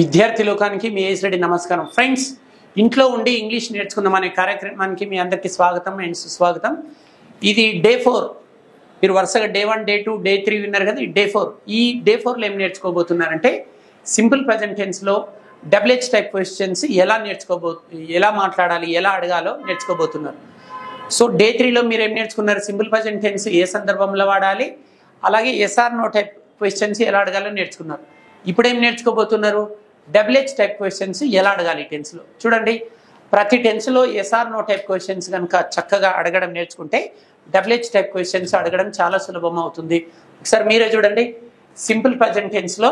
విద్యార్థి లోకానికి మీ ఏస్ రెడ్డి నమస్కారం. ఫ్రెండ్స్, ఇంట్లో ఉండి ఇంగ్లీష్ నేర్చుకుందాం అనే కార్యక్రమానికి మీ అందరికీ స్వాగతం అండ్ సుస్వాగతం. ఇది డే 4. మీరు వరుసగా డే 1, డే 2, డే 3 విన్నారు కదా. డే 4. ఈ డే 4లో ఏం నేర్చుకోబోతున్నారంటే సింపుల్ ప్రెజెంట్ టెన్స్లో డబ్ల్యూహెచ్ టైప్ క్వశ్చన్స్ ఎలా మాట్లాడాలి, ఎలా అడగాలో నేర్చుకోబోతున్నారు. సో డే 3లో మీరు ఏం నేర్చుకున్నారు? సింపుల్ ప్రెజెంట్ టెన్స్ ఏ సందర్భంలో వాడాలి, అలాగే ఎస్ఆర్ నో టైప్ క్వశ్చన్స్ ఎలా అడగాలో నేర్చుకున్నారు. ఇప్పుడు ఏం నేర్చుకోబోతున్నారు? డబ్ల్యూహెచ్ టైప్ క్వశ్చన్స్ ఎలా అడగాలి టెన్స్లో. చూడండి, ప్రతి టెన్స్లో ఎస్ఆర్ నో టైప్ క్వశ్చన్స్ కనుక చక్కగా అడగడం నేర్చుకుంటే డబ్ల్యూహెచ్ టైప్ క్వశ్చన్స్ అడగడం చాలా సులభం అవుతుంది. ఒకసారి మీరే చూడండి, సింపుల్ ప్రెజెంట్ టెన్స్లో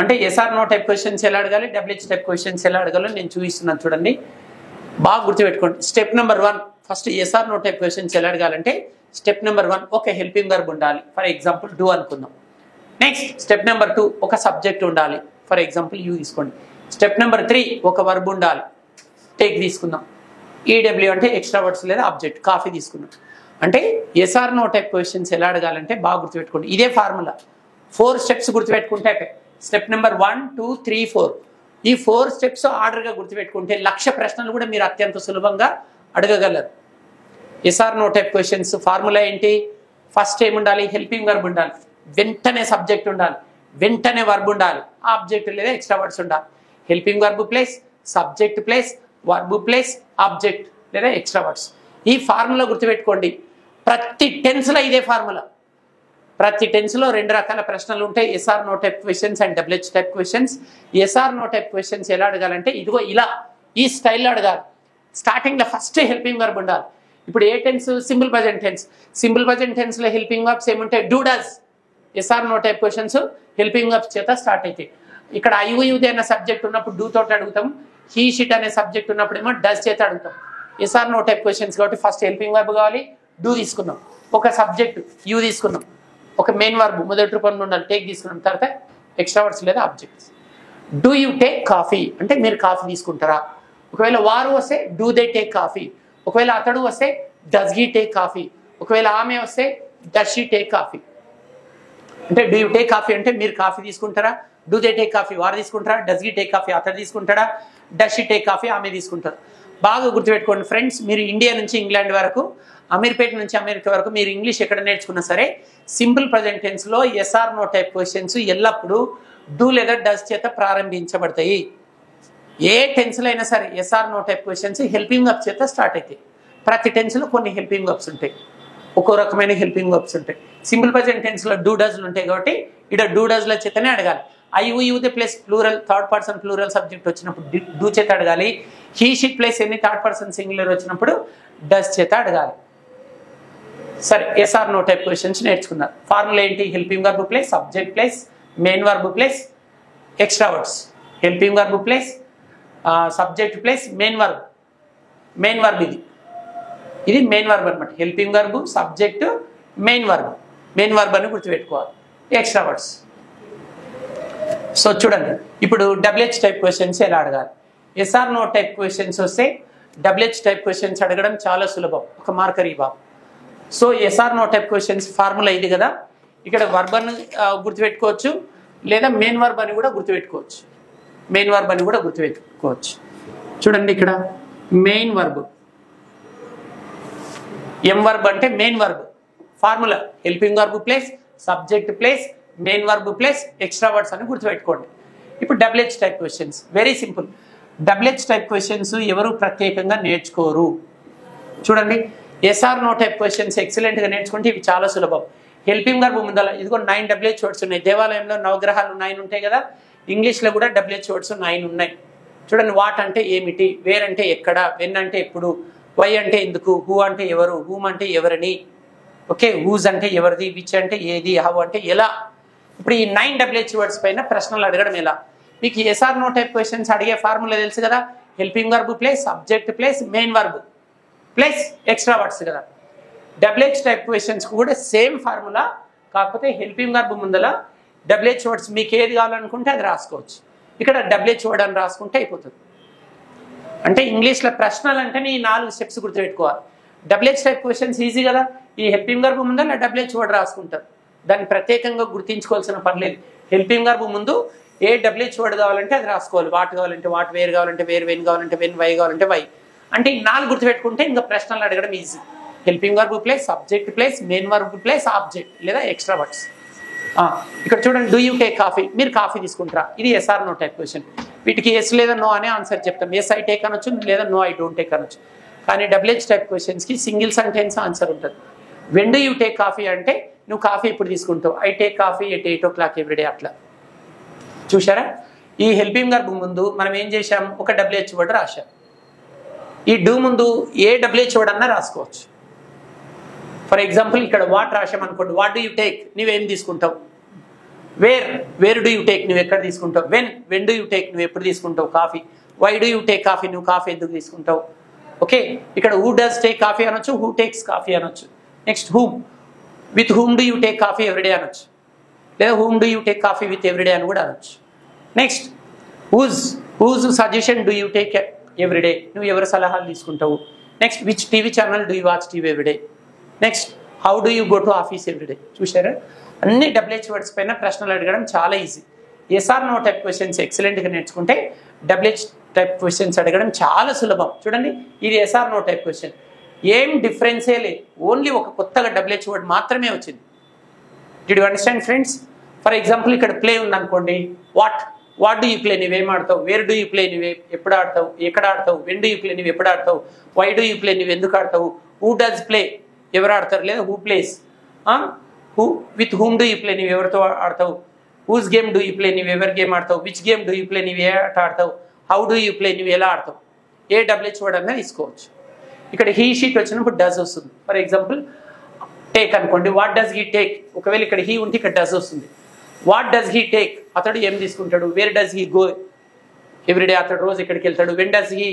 అంటే ఎస్ఆర్ నో టైప్ క్వశ్చన్స్ ఎలా అడగాలి, డబ్ల్యూహెచ్ టైప్ క్వశ్చన్స్ ఎలా అడగాలో నేను చూపిస్తున్నాను. చూడండి, బాగా గుర్తుపెట్టుకోండి. Step number 1, first yes or no type questions ఎలా అడగాలంటే స్టెప్ నెంబర్ 1 ఒక హెల్పింగ్ వర్బ్ ఉండాలి. ఫర్ ఎగ్జాంపుల్ డూ అనుకుందాం. నెక్స్ట్ స్టెప్ నెంబర్ 2 ఒక సబ్జెక్ట్ ఉండాలి. ఫర్ ఎగ్జాంపుల్ యూ తీసుకోండి. స్టెప్ నెంబర్ 3 ఒక వర్బ్ ఉండాలి. టేక్ తీసుకుందాం. ఈడబ్ల్యూ అంటే ఎక్స్ట్రా వర్డ్స్ లేదా ఆబ్జెక్ట్. కాఫీ తీసుకున్నాం. అంటే ఎస్ఆర్ నో టైప్ క్వశ్చన్స్ ఎలా అడగాలంటే బాగా గుర్తుపెట్టుకోండి. ఇదే ఫార్ములా. 4 స్టెప్స్ గుర్తుపెట్టుకుంటే స్టెప్ నెంబర్ 1, 2, 3, 4 ఈ 4 స్టెప్స్ ఆర్డర్గా గుర్తుపెట్టుకుంటే 1,00,000 ప్రశ్నలు కూడా మీరు అత్యంత సులభంగా అడగగలరు. Yes or no type questions formula ఏంటి? ఫస్ట్ ఏముండాలి? హెల్పింగ్ వర్బ్ ఉండాలి. వెంటనే సబ్జెక్ట్ ఉండాలి. వెంటనే వర్బ్ ఉండాలి. ఆబ్జెక్ట్ లేదా ఎక్స్ట్రా వర్డ్స్ ఉండాలి. Helping verb plus subject plus verb plus object లేదా ఎక్స్ట్రా వర్డ్స్. ఈ ఫార్ములా గుర్తుపెట్టుకోండి. ప్రతి టెన్స్లో ఇదే ఫార్ములా. ప్రతి టెన్స్లో 2 రకాల ప్రశ్నలు ఉంటాయి. Yes or no type questions and WH type questions. Yes or no type questions ఎలా అడగాలంటే ఇదిగో ఇలా ఈ స్టైల్లో అడగాలి. స్టార్టింగ్లో ఫస్ట్ హెల్పింగ్ వర్బ్ ఉండాలి. ఇప్పుడు ఏ tense? Simple present tense. Simple present టెన్స్లో హెల్పింగ్ వర్బ్స్ ఏముంటాయి? Do, does. Yes or no type questions helping verbs చేత స్టార్ట్ అవుతాయి. ఇక్కడ ఐయుది అనే సబ్జెక్ట్ ఉన్నప్పుడు డూ తోటి అడుగుతాం. హీ షిట్ అనే సబ్జెక్ట్ ఉన్నప్పుడు ఏమో డస్ చేత అడుగుతాం. ఎస్ఆర్ నో టైప్ క్వశ్చన్స్ కాబట్టి ఫస్ట్ హెల్పింగ్ వర్బ్ కావాలి. డూ తీసుకున్నాం. ఒక సబ్జెక్ట్ యూ తీసుకున్నాం. ఒక మెయిన్ వర్బ్ మొదటి రూపంలో ఉండాలి. టేక్ తీసుకున్నాం. తర్వాత ఎక్స్ట్రా వర్డ్స్ లేదా objects. Do you take coffee అంటే మీరు కాఫీ తీసుకుంటారా? ఒకవేళ వారు వస్తే డూ దే టేక్ కాఫీ. ఒకవేళ అతడు వస్తే డస్ హీ టేక్ కాఫీ. ఒకవేళ ఆమె వస్తే డస్ షీ టేక్ కాఫీ. అంటే డూ యూ టేక్ కాఫీ అంటే మీరు కాఫీ తీసుకుంటారా? డూ దే టేక్ కాఫీ వారు తీసుకుంటారా? డస్ హీ టేక్ కాఫీ అతడు తీసుకుంటాడా? డస్ షీ టేక్ కాఫీ ఆమె తీసుకుంటారు. బాగా గుర్తుపెట్టుకోండి ఫ్రెండ్స్, మీరు ఇండియా నుంచి ఇంగ్లాండ్ వరకు, అమీర్పేట నుంచి అమెరికా వరకు మీరు ఇంగ్లీష్ ఎక్కడ నేర్చుకున్నా సరే సింపుల్ ప్రెజెంట్ టెన్స్లో ఎస్ఆర్ నో టైప్ క్వశ్చన్స్ ఎల్లప్పుడూ డూ లేదా డస్ చేత ప్రారంభించబడతాయి. ఏ టెన్స్లో అయినా సరే yes or no type questions helping verb చేత స్టార్ట్ అవుతాయి. ప్రతి టెన్స్లో కొన్ని హెల్పింగ్ వర్బ్స్ ఉంటాయి. ఒక్కో రకమైన హెల్పింగ్ వర్బ్స్ ఉంటాయి. సింపుల్ ప్రెజెంట్ టెన్స్లో డూ డస్లు ఉంటాయి కాబట్టి ఇక్కడ డూ డస్ల చేతనే అడగాలి. ఐయుదే plus plural third person plural subject వచ్చినప్పుడు డూ చేత అడగాలి. హీ షిట్ ప్లస్ ఎన్ని థర్డ్ పర్సన్ సింగులర్ వచ్చినప్పుడు డస్ చేత అడగాలి. సరే, ఎస్ఆర్ నో టైప్ క్వశ్చన్స్ నేర్చుకున్నారు. ఫార్ములా ఏంటి? Helping verb plus subject plus main verb plus extra words. Helping verb plus subject plus main verb. Main verb ఇది main verb అనమాట. Helping verb subject main verb. Main verb అని గుర్తుపెట్టుకోవాలి. Extra words. So చూడండి, ఇప్పుడు WH type questions ఎలా అడగాలి. Yes or no type questions వస్తే WH type questions అడగడం చాలా సులభం. ఒక మార్కర్ ఈ బాబు. So yes or no type questions formula ఇది కదా. ఇక్కడ వర్బ్ అని గుర్తుపెట్టుకోవచ్చు లేదా మెయిన్ వర్బ్ అని కూడా గుర్తుపెట్టుకోవచ్చు. మెయిన్ వర్బ్ అని కూడా గుర్తుపెట్టుకోవచ్చు. చూడండి, ఇక్కడ మెయిన్ వర్బ్ ఎం వర్బ్ అంటే main verb. Formula helping verb plus subject plus main verb plus extra words అని గుర్తుపెట్టుకోండి. ఇప్పుడు WH type questions very simple. WH type questions ఎవరు ప్రత్యేకంగా నేర్చుకోరు. చూడండి, ఎస్ఆర్ నో టైప్ క్వశ్చన్స్ ఎక్సలెంట్గా నేర్చుకుంటే ఇవి చాలా సులభం. హెల్పింగ్ వర్బ్ ముందల ఇదిగో 9 డబ్ల్యూహెచ్ వర్డ్స్ ఉన్నాయి. దేవాలయంలో నవగ్రహాలు 9 ఉంటాయి కదా. ఇంగ్లీష్లో కూడా డబ్ల్యూహెచ్ వర్డ్స్ 9 ఉన్నాయి. చూడండి, వాట్ అంటే ఏమిటి, వేర్ అంటే ఎక్కడ, వెన్ అంటే ఎప్పుడు, వై అంటే ఎందుకు, హూ అంటే ఎవరు, హూమ్ అంటే ఎవరిని, ఓకే, హూజ్ అంటే ఎవరిది, విచ్ అంటే ఏది, హౌ అంటే ఎలా. ఇప్పుడు ఈ 9 డబ్ల్యూహెచ్ వర్డ్స్ పైన ప్రశ్నలు అడగడం ఎలా? మీకు ఎస్ఆర్ నో టైప్ క్వశ్చన్స్ అడిగే ఫార్ములా తెలుసు కదా. Helping verb plus subject plus main verb plus extra words కదా. డబ్ల్యూహెచ్ టైప్ క్వశ్చన్స్ కూడా సేమ్ ఫార్ములా, కాకపోతే హెల్పింగ్ వర్బ్ ముందల డబ్ల్యూహెచ్ వర్డ్స్ మీకు ఏది కావాలనుకుంటే అది రాసుకోవచ్చు. ఇక్కడ డబ్ల్యూహెచ్ వర్డ్ అని రాసుకుంటే అయిపోతుంది. అంటే ఇంగ్లీష్లో ప్రశ్నలు అంటేనే ఈ 4 స్టెప్స్ గుర్తుపెట్టుకోవాలి. డబ్ల్యూహెచ్ టైప్ క్వశ్చన్స్ ఈజీ కదా. ఈ హెల్పింగ్ వర్బ్ ముందర డబ్ల్యూహెచ్ వర్డ్ రాసుకుంటారు. దాన్ని ప్రత్యేకంగా గుర్తించుకోవాల్సిన పని లేదు. హెల్పింగ్ వర్బ్ ముందు ఏ డబ్ల్యూహెచ్ వర్డ్ కావాలంటే అది రాసుకోవాలి. వాట్ కావాలంటే వాట్, వేర్ కావాలంటే వేర్, వెన్ కావాలంటే వెన్, వై కావాలంటే వై. అంటే ఈ 4 గుర్తుపెట్టుకుంటే ఇంకా ప్రశ్నలు అడగడం easy. Helping verb plus subject plus main verb plus object లేదా ఎక్స్ట్రా వర్డ్స్. ఇక్కడ చూడండి, డూ యూ టేక్ కాఫీ, మీరు కాఫీ తీసుకుంటారా, ఇది yes or no type question. వీటికి ఎస్ లేదా నో అనే ఆన్సర్ చెప్తాం. ఎస్ ఐ టేక్ అనొచ్చు లేదా నో ఐ డోంట్ టేక్ అనొచ్చు. కానీ డబ్ల్యూహెచ్ టైప్ క్వశ్చన్స్కి సింగిల్ సెంటెన్స్ ఆన్సర్ ఉంటుంది. When do you take coffee అంటే నువ్వు కాఫీ ఎప్పుడు తీసుకుంటావు, I take coffee at 8 o'clock everyday. అట్లా చూసారా? ఈ హెల్పింగ్ వర్బ్ ముందు మనం ఏం చేసాం, ఒక డబ్ల్యూహెచ్ వర్డ్ రాశాం. ఈ డూ ముందు ఏ డబ్ల్యూహెచ్ వర్డ్ అన్నా రాసుకోవచ్చు. ఫర్ ఎగ్జాంపుల్ ఇక్కడ వాట్ రాశాం అనుకోండి, వాట్ డూ యూ టేక్, నువ్వేం తీసుకుంటావు. వేర్ డూ యూ టేక్, నువ్వు ఎక్కడ తీసుకుంటావు. వెన్ డూ యూ టేక్, నువ్వు ఎప్పుడు తీసుకుంటావు coffee. Why do you take coffee, నువ్వు కాఫీ ఎందుకు తీసుకుంటావు. ఓకే, ఇక్కడ హూ డస్ టేక్ కాఫీ అనొచ్చు, హూ టేక్స్ కాఫీ అనొచ్చు. Next whom, with whom do you take coffee everyday అనొచ్చు, లేదా whom do you take coffee with everyday అని కూడా అనొచ్చు. Next whose suggestion do you take everyday, నువ్వు ఎవరి సలహాలు తీసుకుంటావు. Next which TV channel do you watch TV everyday. Next how do you go to office everyday. చూసారా? అన్ని WH words పైన ప్రశ్నలు అడగడం చాలా easy. Yes or no type questions ఎక్సలెంట్గా నేర్చుకుంటే డబ్ల్యూహెచ్ టైప్ క్వశ్చన్స్ అడగడం చాలా సులభం. చూడండి, ఇది ఎస్ఆర్ నో టైప్ క్వశ్చన్, ఏం డిఫరెన్సే లేదు, ఓన్లీ ఒక కొత్తగా డబ్ల్యూహెచ్ వర్డ్ మాత్రమే వచ్చింది. Did you understand friends? For example ఇక్కడ ప్లే ఉందనుకోండి, వాట్ డూ యూ ప్లే, నువ్వేం ఆడతావు. వేర్ డూ యూ ప్లే, నువ్వు ఎప్పుడు ఆడతావు, ఎక్కడ ఆడతావు. వెన్ డూ యూ ప్లే, నువ్వు ఎప్పుడు ఆడతావు. వై డూ యూ ప్లే, నువ్వు ఎందుకు ఆడతావు. హూ డస్ ప్లే, ఎవరు ఆడతారు, లేదా who plays. With whom do you play, నువ్వు ఎవరితో ఆడతావు. Whose game do you play, నువ్వు ఎవరి గేమ్ ఆడతావు. Which game do you play, నువ్వు ఏ ఆట ఆడతావు. హౌ డూ యూ ప్లే, నువ్వు ఎలా ఆడతావు. ఏ డబ్ల్యూహెచ్ వర్డ్ అన్నా తీసుకోవచ్చు. ఇక్కడ హీ షీట్ వచ్చినప్పుడు డస్ వస్తుంది. ఫర్ ఎగ్జాంపుల్ టేక్ అనుకోండి, వాట్ డస్ హీ టేక్, ఒకవేళ ఇక్కడ హీ ఉంటే ఇక్కడ డస్ వస్తుంది. వాట్ డస్ హీ టేక్, అతడు ఏం తీసుకుంటాడు. Where does he go everyday, అతడు రోజు ఎక్కడికి వెళ్తాడు. When does he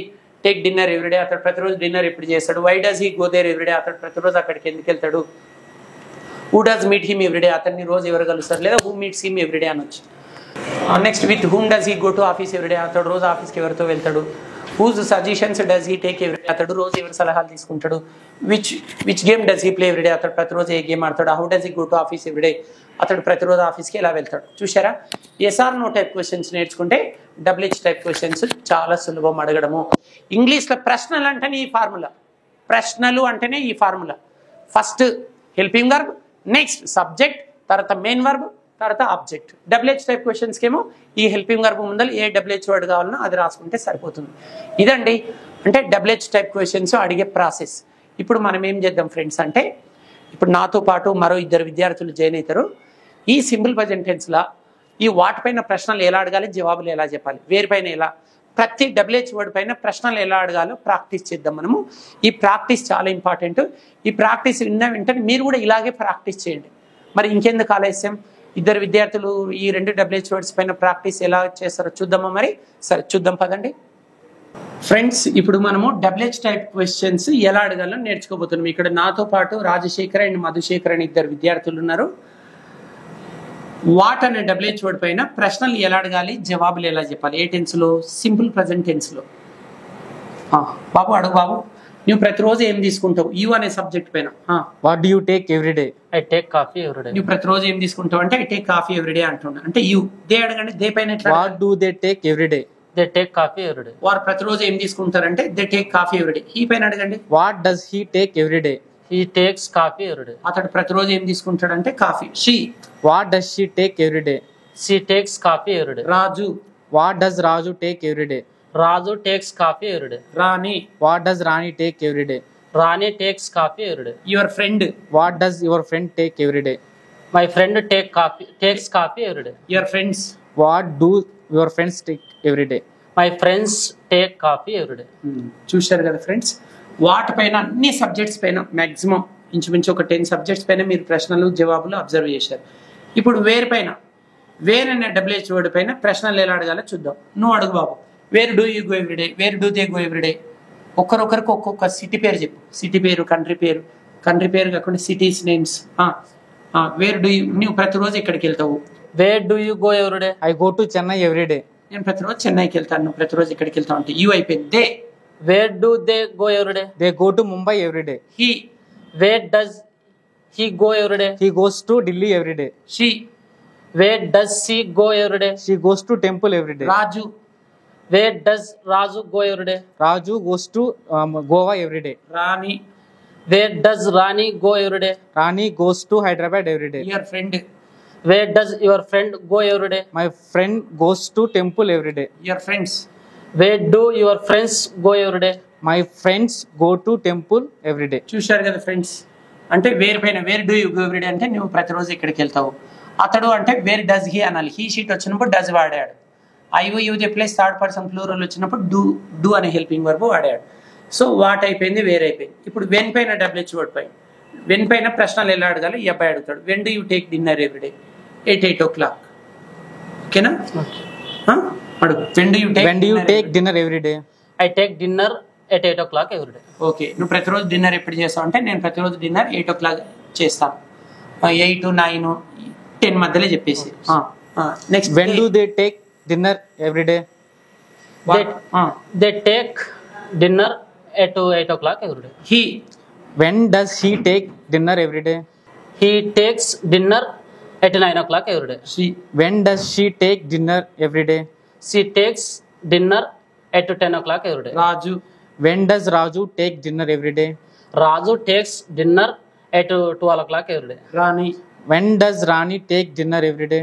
take dinner everyday, అతడు ప్రతిరోజు డిన్నర్ ఎప్పుడు చేస్తాడు. Why does he go there everyday, అతడు ప్రతిరోజు అక్కడికి ఎందుకు వెళ్తాడు. Who does meet him everyday, అతన్ని రోజు ఎవరు కలుస్తారు, లేదా హూ మీట్స్ హిమ్ ఎవ్రీడే అనొచ్చు. Next with whom does he go to office everyday, అతడు రోజు ఆఫీస్కి ఎవరితో వెళ్తాడు. Whose suggestions does he take everyday, అతడు రోజు ఎవరి సలహాలు తీసుకుంటాడు. Which game does he play everyday, అతడు ప్రతిరోజు ఏ గేమ్ ఆడతాడు. How does he go to office everyday, అతడు ప్రతిరోజు ఆఫీస్కి ఎలా వెళ్తాడు. చూసారా? ఎస్ఆర్ నో టైప్ క్వశ్చన్స్ నేర్చుకుంటే డబ్ల్యూహెచ్ టైప్ క్వశ్చన్స్ చాలా సులభం అడగడము. ఇంగ్లీష్లో ప్రశ్నలు అంటేనే ఈ ఫార్ములా, ప్రశ్నలు అంటేనే ఈ formula. First helping verb, next subject, తర్వాత మెయిన్ వర్బ్, తర్వాత ఆబ్జెక్ట్. డబ్ల్యూహెచ్ టైప్ క్వశ్చన్స్కి ఏమో ఈ హెల్పింగ్ వర్బ్ ముందర ఏ డబ్ల్యూహెచ్ వర్డ్ కావాలన్నా అది రాసుకుంటే సరిపోతుంది. ఇదండి అంటే డబ్ల్యూహెచ్ టైప్ క్వశ్చన్స్ అడిగే ప్రాసెస్. ఇప్పుడు మనం ఏం చేద్దాం ఫ్రెండ్స్ అంటే, ఇప్పుడు నాతో పాటు మరో 2 విద్యార్థులు జాయిన్ అవుతారు. ఈ సింపుల్ ప్రజెంట్ టెన్స్లా ఈ వాటిపైన ప్రశ్నలు ఎలా అడగాలి, జవాబులు ఎలా చెప్పాలి, వేరుపైన ఎలా, ప్రతి డబ్ల్యూహెచ్ వర్డ్ పైన ప్రశ్నలు ఎలా అడగాలో ప్రాక్టీస్ చేద్దాం మనము. ఈ ప్రాక్టీస్ చాలా ఇంపార్టెంట్. ఈ ప్రాక్టీస్ విన్న వెంటనే మీరు కూడా ఇలాగే ప్రాక్టీస్ చేయండి. మరి ఇంకెందుకు ఆలస్యం, 2 విద్యార్థులు ఈ 2 డబ్ల్యూహెచ్ వర్డ్స్ పైన ప్రాక్టీస్ ఎలా చేస్తారో చూద్దామా మరి. సరే చూద్దాం పదండి ఫ్రెండ్స్. ఇప్పుడు మనము డబ్ల్యూహెచ్ టైప్ క్వశ్చన్స్ ఎలా అడగాలో నేర్చుకోబోతున్నాం. ఇక్కడ నాతో పాటు రాజశేఖర్ అండ్ మధుశేఖర్ అని 2 విద్యార్థులు ఉన్నారు. వాట్ అనే డబ్ల్యూహెచ్ వర్డ్ పైన ప్రశ్నలు ఎలా అడగాలి, జవాబులు ఎలా చెప్పాలి, ఏ టెన్స్లో, సింపుల్ ప్రజెంట్ టెన్స్లో. బాబు అడుగు బాబు, నువ్వు ప్రతిరోజు ఏం తీసుకుంటావు. యూ అనే సబ్జెక్ట్ పైన what do you take everyday. I take coffee everyday. నువ్వు ప్రతిరోజు ఏం తీసుకుంటావు అంటే ఐ టేక్ కాఫీ ఎవ్రీడే అంటున్నా. అంటే యూ, దే అడగండి, దే పైన ఎట్లా. What do they take every day. They take coffee every day. వారు ప్రతిరోజు ఏం తీసుకుంటారంటే they take coffee every day. He పైన అడగండి, what does he take every day. He takes coffee every day. అతడు ప్రతిరోజు ఏం తీసుకుంటాడంటే coffee. She, what does she take every day. She takes coffee every day. Raju, what does Raju take every day. Raju takes coffee every day. Rani, what does Rani take every day. Rani takes coffee every day. Your friend, what does your friend take everyday. My friend takes coffee every day. Your friends, what do your friends take everyday. My friends take coffee everyday. చూశారు కదా friends, వాటిపైన అన్ని subjects పైన maximum ఇంచుమించు ఒక 10 subjects పైన మీరు ప్రశ్నలు జవాబులు అబ్జర్వ్ చేశారు. ఇప్పుడు వేర్ పైన, వేర్ అనే డబ్ల్యూహెచ్ వర్డ్ పైన ప్రశ్నలు ఎలా అడగాలో చూద్దాం. నువ్వు అడుగు బాబు, where do you go every day, where do they go every day. ఒక్కరొకరికి ఒక్కొక్క సిటీ పేరు చెప్పు. సిటీ పేరు, కంట్రీ పేరు కాకుండా cities names. Where do you, నువ్వు ప్రతిరోజు ఎక్కడికి వెళ్తావు. Where do you go every day. I go to Chennai every day. నేను ప్రతిరోజు చెన్నైకి వెళ్తాను. నువ్వు ప్రతిరోజు ఎక్కడికి వెళ్తావు అంటే యూ అయిపోయింది. They, wear do they go everyday. They go to Mumbai everyday. He, wear does he go everyday. He goes to Delhi everyday. She, Where does she go every day? She goes to temple every day. Raju Where does Raju go every day? Raju goes to Goa every day. Rani Where does Rani go every day? Rani goes to Hyderabad every day. Your friend Where does your friend go every day? My friend goes to temple every day. Your friends Where do your friends go every day? My friends go to temple every day. చూశారు కదా friends, అంటే వేరు పైన where do you go everyday అంటే నువ్వు ప్రతిరోజు ఇక్కడికి వెళ్తావు. అతడు అంటే వేర్ డస్ హీ అనాలి. హీ షీట్ వచ్చినప్పుడు డస్ వాడాడు. I you they place third person plural వచ్చినప్పుడు డూ అనే హెల్పింగ్ వర్బ్ వాడాడు. సో వాట్ అయిపోయింది, వేర్ అయిపోయింది. ఇప్పుడు వెన్ పైన డబ్ల్యూహెచ్ వర్డ్ పైన వెన్ పైన ప్రశ్నలు ఎలా అడగాలి ఈ అబ్బాయి అడుగుతాడు. When do you take dinner everyday? 8 o'clock. ఓకేనా? అడుగు. When do you take When do you take dinner every day? I take dinner at 8 o'clock every day. Okay, నువ్వు ప్రతిరోజు డిన్నర్ ఎప్పుడు చేస్తావు అంటే నేను ప్రతిరోజు డిన్నర్ 8 o'clock చేస్తాను. 8, 9, 10 మధ్యలో చెప్పేసి. Next When do they take dinner every day? They take dinner at 8 o'clock every day. He When does he take dinner every day? He takes dinner at 9 o'clock every day. She When does she take dinner every day? She takes dinner at 10 o'clock every day. Raju When does Raju take dinner every day? Raju takes dinner at 12 o'clock every day. Rani When does Rani take dinner every day?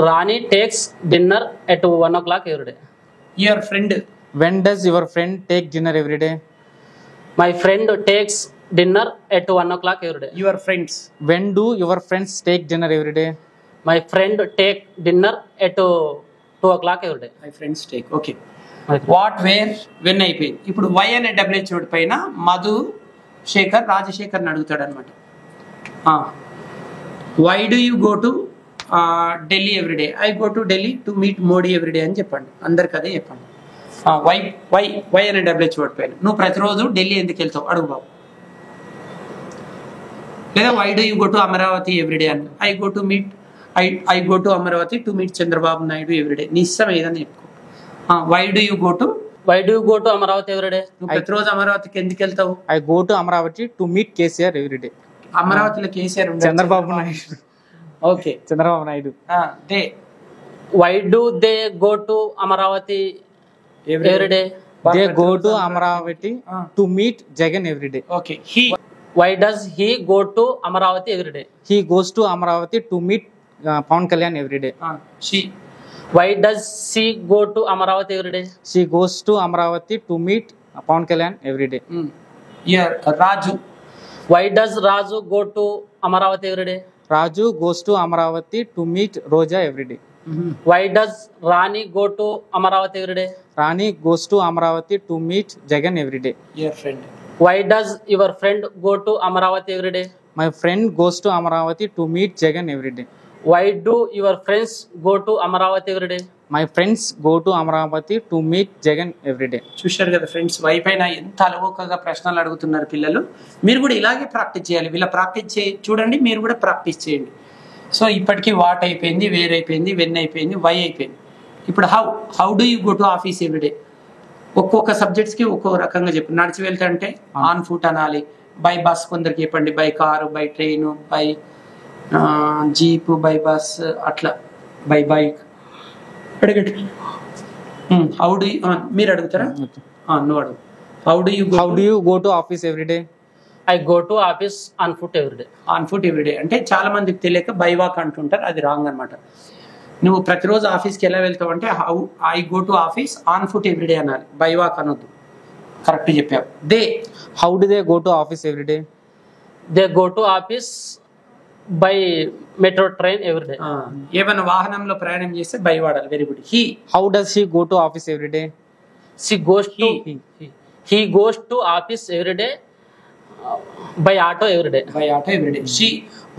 Rani takes dinner at 1 o'clock every day. Your friend When does your friend take dinner every day? My friend takes dinner at 1 o'clock every day. Your friends When do your friends take dinner every day? My friend take dinner at 2 o'clock every day. My friends take. Okay, what where when అయిపోయింది. ఇప్పుడు why అనే WH word పైన మధు శేఖర్ రాజశేఖర్ని అడుగుతాడు అనమాట. Why do you go to Delhi every day? I go to Delhi to meet Modi every day అని చెప్పండి. అందరికి అదే చెప్పండి. వై వై వై అనే డబ్ల్యూహెచ్ వర్డ్ పైన నువ్వు ప్రతిరోజు ఢిల్లీ ఎందుకు వెళ్తావు అడుగు బాబు. లేదా why do you go to Amaravati every day అని. I go to meet I go to Amaravati to meet Chandrababu Naidu every day. నీ ఇష్టం ఏదని చెప్పుకో. Why do you go to Why do you go to Amaravati every day? నువ్వు ప్రతిరోజు అమరావతికి ఎందుకు వెళ్తావు? I go to Amravati to meet KCR every day. అమరావతిలో KCR Chandrababu Naidu. Okay, Chandrababu Naidu. They Why do they go to Amaravati every day? They go to Amravati to meet Jagan every day. Okay, he Why does he go to Amaravati every day? He goes to Amravati to meet Pawan Kalyan every day. She Why does she go to Amaravati every day? She goes to Amravati to meet Pawan Kalyan every day. Your Raju Why does Raju go to Amaravati every day? Raju goes to Amravati to meet Roja every day. Why does Rani go to Amaravati every day? Rani goes to Amravati to meet Jagan every day. Your friend Why does your friend go to Amaravati every day? My friend goes to Amravati to meet Jagan every day. Why do your friends go to Amaravati every day? My friends go to Amravati to meet Jagan every day. చూశారు కదా friends, why పైన ఎంత అలవోకగా ప్రశ్నలు అడుగుతున్నారు పిల్లలు. మీరు కూడా ఇలాగే ప్రాక్టీస్ చేయాలి. వీళ్ళ ప్రాక్టీస్ చూడండి, మీరు కూడా ప్రాక్టీస్ చేయండి. సో ఇప్పటికీ వాట్ అయిపోయింది, వేర్ అయిపోయింది, వెన్ అయిపోయింది, వై అయిపోయింది. ఇప్పుడు how do you go to office everyday? ఒక్కొక్క సబ్జెక్ట్స్కి ఒక్కొక్క రకంగా చెప్పండి. నడిచి వెళ్తా అంటే ఆన్ ఫుట్ అనాలి. బై బస్ కొందరికి చెప్పండి, by car, by train, by jeep, by bus, అట్లా బై బైక్ అడగండి. హౌ డూ మీరు అడుగుతారా? నువ్వు అడుగు. How do you How do you go to office every day? I go to office on foot every day. On foot everyday అంటే చాలా మందికి తెలియక బై వాక్ అంటుంటారు, అది రాంగ్ అనమాట. నువ్వు ప్రతిరోజు ఆఫీస్కి ఎలా వెళ్తావు అంటే how I go to office on foot everyday అనాలి, బై వాక్ అనొద్దు. కరెక్ట్ చెప్పావు. They How do they go to office every day? They go to office by metro train every day. ఏమైనా వాహనంలో ప్రయాణం చేస్తే బై వాడాలి. Very good. He How does he go to office every day? She goes to he goes to office every day by auto every day. By auto everyday. She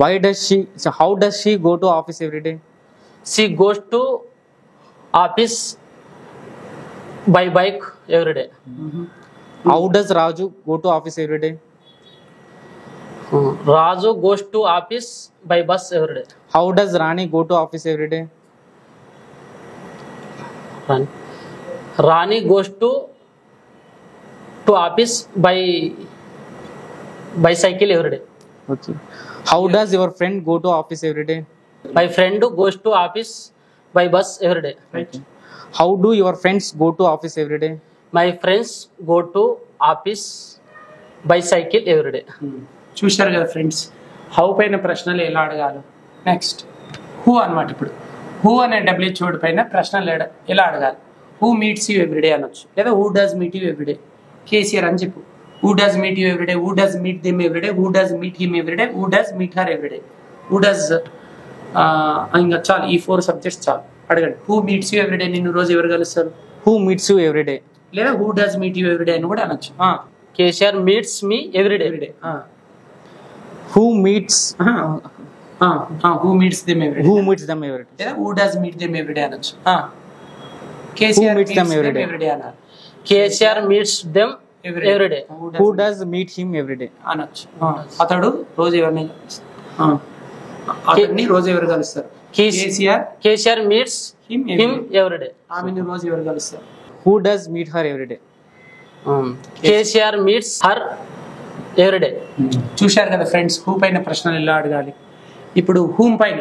Why does she? So how does she go to office every day? She goes to office by bike every day. How does Raju go to office every day? Raju goes to office by bus every day. How does Rani go to office every day? Rani goes to office by cycle every day. Okay. How does your friend go to office every day? My friend goes to office by bus every day. Right. How do your friends go to office every day? My friends go to office by cycle every day. చూశారు కదా friends, how పైన ప్రశ్నలు ఎలా అడగాలి. Next who అన్నమాట. ఇప్పుడు who అనే WH word పైన ప్రశ్నలు ఎలా అడగాలి. హూ మీట్స్ యూ ఎవ్రీడే అనొచ్చు, లేదా who does meet you everyday. KCR అని చెప్పు. Who does meet you everyday, who does meet them everyday, who does meet him everyday, who does meet her everyday, who does ఇంకా చాలు, ఈ 4 subjects చాలు. అడగండి. Who meets you everyday, నిన్ను రోజు ఎవరు కలుస్తారు. Who meets you every day? లేదా who does meet you every day అని కూడా అనొచ్చు. KCR meets me every day. Every day. Who meets who meets them every day, who meets them every day? లేదా who does meet them every day అనొచ్చు. KCR meets them every day? Every day అన్నారు. KCR meets them every day. Who does meet him every day? అనొచ్చు. అతడు రోజు ఎవరిని అతన్ని రోజు ఎవరు కలుస్తారు. KCR KCR meets him him every day. ఆమెను రోజు ఎవరు కలుస్తారు. Who does meet her every day? KCR meets her every day. చూశారు కదా ఫ్రెండ్స్, హూ పైన ప్రశ్నలు ఎలా అడగాలి. ఇప్పుడు హూమ్ పైన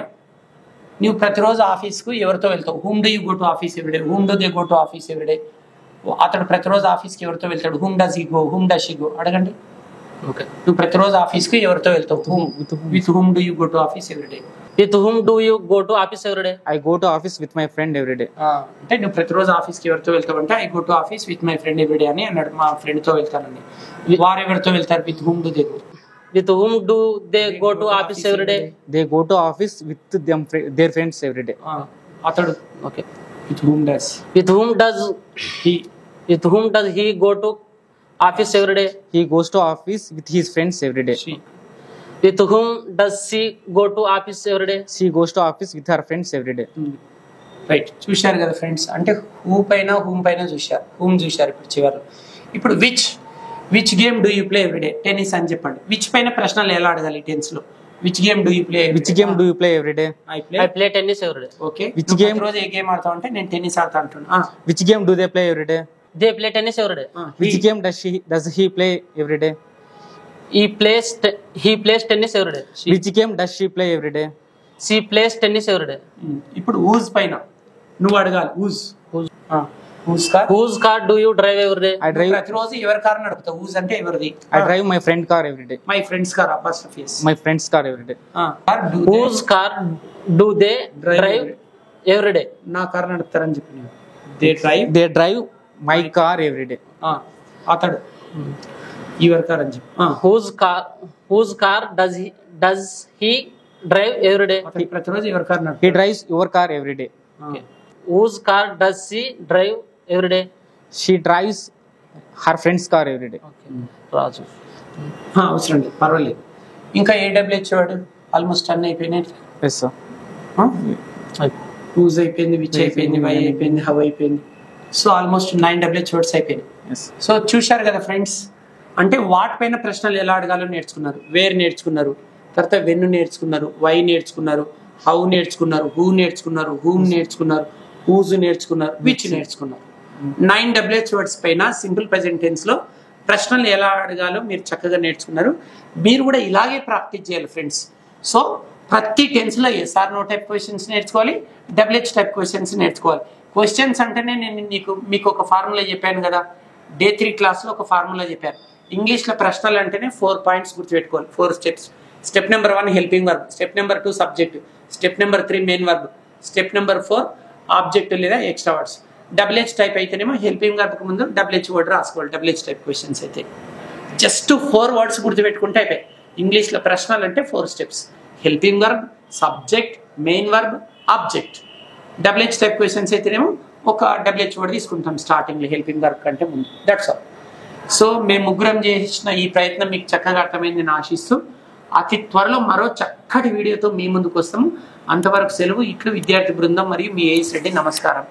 నువ్వు ప్రతిరోజు ఆఫీస్కు ఎవరితో వెళ్తావు. Whom do you go to office everyday, whom do they go to office everyday. అతడు ప్రతిరోజు ఆఫీస్కి ఎవరితో వెళ్తాడు. Whom does he go, whom does she go. అడగండి. Okay. నువ్వు ప్రతిరోజు ఆఫీస్కి ఎవరితో వెళ్తావు. With whom do you go to office everyday. With whom do you go to office every day? I go to office with my friend every day. అంటే నువ్వు ప్రతిరోజు ఆఫీస్కి ఎవరితో వెళ్తావు అంటే I go to office with my friend everyday అని అన్నాడు. మా ఫ్రెండ్తో వెళ్తానని. వారు ఎవరితో వెళ్తారు. With whom do they go. With whom do they go to office every day? They go to office with them their friends every day. అతడు Okay. With whom does With whom does he. with whom does he go to office every day? He goes to office with his friends every day. She. With whom does she go to office every day? She goes to office with her friends every day. Right. చూశారు కదా friends, అంటే who పైన whom పైన చూశారు, whom చూశారు. ఇప్పుడు చివరిలో ఇప్పుడు which game do you play everyday. Tennis అని చెప్పండి. విచ్ పైన ప్రశ్నలు ఎలా అడగాలి టెన్స్ లో. Which game do you play. Which game do you play every day? I play tennis every day. Okay. Which game? రోజు ఏ గేమ్ ఆడతావు అంటే నేను టెన్నిస్ ఆడతా అంటున్నా. Which game do they play every day? They play tennis every day. Which game does he play every day? He plays tennis every day. Which game does she play every day? She plays tennis every day. ఇప్పుడు ooze పైన నువ్వు అడగాలి. Ooze car. Whose car do you drive every day? I drive ప్రతిరోజు ఎవరి car నడుపుతావు. Ooze అంటే ఎవరిది. my friend car every day. My friend's car. Apostrophes. My friend's car every day. Whose car do they drive every day? నా car నడుపుతారని చెప్పి they drive. They drive my car every day. అతడు your car అని చెప్పి. Whose car does he drive every day? అతడు ప్రతిరోజు ఎవరి car He నడుపుతాడు. drives your car every day. Whose car does she drive every day? She drives her friend's car every day. Raju. అవసరం లేదు, పర్వాలేదు. ఇంకా AWH వాడు ఆల్మోస్ట్ అన్ని అయిపోయినాయి. Yes, sir. యూజ్ అయిపోయింది, విచ్ అయిపోయింది, వై అయిపోయింది, హవ్ అయిపోయింది. సో ఆల్మోస్ట్ 9 డబ్ల్యూహెచ్ వర్డ్స్ అయిపోయినాయి. Yes. సో చూశారు కదా ఫ్రెండ్స్, అంటే వాటిపైన ప్రశ్నలు ఎలా అడగాలో నేర్చుకున్నారు. వేర్ నేర్చుకున్నారు, తర్వాత వెన్ను నేర్చుకున్నారు, వై నేర్చుకున్నారు, హౌ నేర్చుకున్నారు, హూ నేర్చుకున్నారు, హూమ్ నేర్చుకున్నారు, హూజ్ నేర్చుకున్నారు, విచ్ నేర్చుకున్నారు. 9 డబ్ల్యూహెచ్ వర్డ్స్ పైన సింపుల్ ప్రెజెంట్ టెన్స్ లో ప్రశ్నలు ఎలా అడగాలో మీరు చక్కగా నేర్చుకున్నారు. మీరు కూడా ఇలాగే ప్రాక్టీస్ చేయాలి ఫ్రెండ్స్. సో ప్రతి టెన్స్లో ఎస్ఆర్ నో టైప్ క్వశ్చన్స్ నేర్చుకోవాలి, డబ్ల్యూహెచ్ టైప్ క్వశ్చన్స్ నేర్చుకోవాలి. క్వశ్చన్స్ అంటేనే నేను మీకు ఒక ఫార్ములా చెప్పాను కదా, Day 3 క్లాస్లో ఒక ఫార్ములా చెప్పాను. ఇంగ్లీష్లో ప్రశ్నలు అంటేనే 4 పాయింట్స్ గుర్తుపెట్టుకోవాలి, 4 steps. Step number 1 helping verb, step number 2 subject, step number 3 main verb, step number 4 object లేదా ఎక్స్ట్రా వర్డ్స్. డబ్ల్యూహెచ్ టైప్ అయితేనేమో హెల్పింగ్ వర్బ్కి ముందు డబ్ల్యూహెచ్ వర్డ్ రాసుకోవాలి. డబ్ల్యూహెచ్ టైప్ క్వశ్చన్స్ అయితే జస్ట్ 4 వర్డ్స్ గుర్తుపెట్టుకుంటే అయిపోయాయి. ఇంగ్లీష్లో ప్రశ్నలు అంటే 4 steps: helping verb, subject, main verb, object. WH type questions అయితేనేమో ఒక డబ్ల్యూహెచ్ వర్డ్ తీసుకుంటాం స్టార్టింగ్లో హెల్పింగ్ వర్బ్ కంటే ముందు. That's all. సో మేము ముగ్గురం చేసిన ఈ ప్రయత్నం మీకు చక్కగా అర్థమైంది నేను ఆశిస్తూ, అతి త్వరలో మరో చక్కటి వీడియోతో మీ ముందుకు వస్తాము. అంతవరకు సెలవు. ఇట్లు విద్యార్థి బృందం మరియు మీ ఏఎస్ రెడ్డి. నమస్కారం.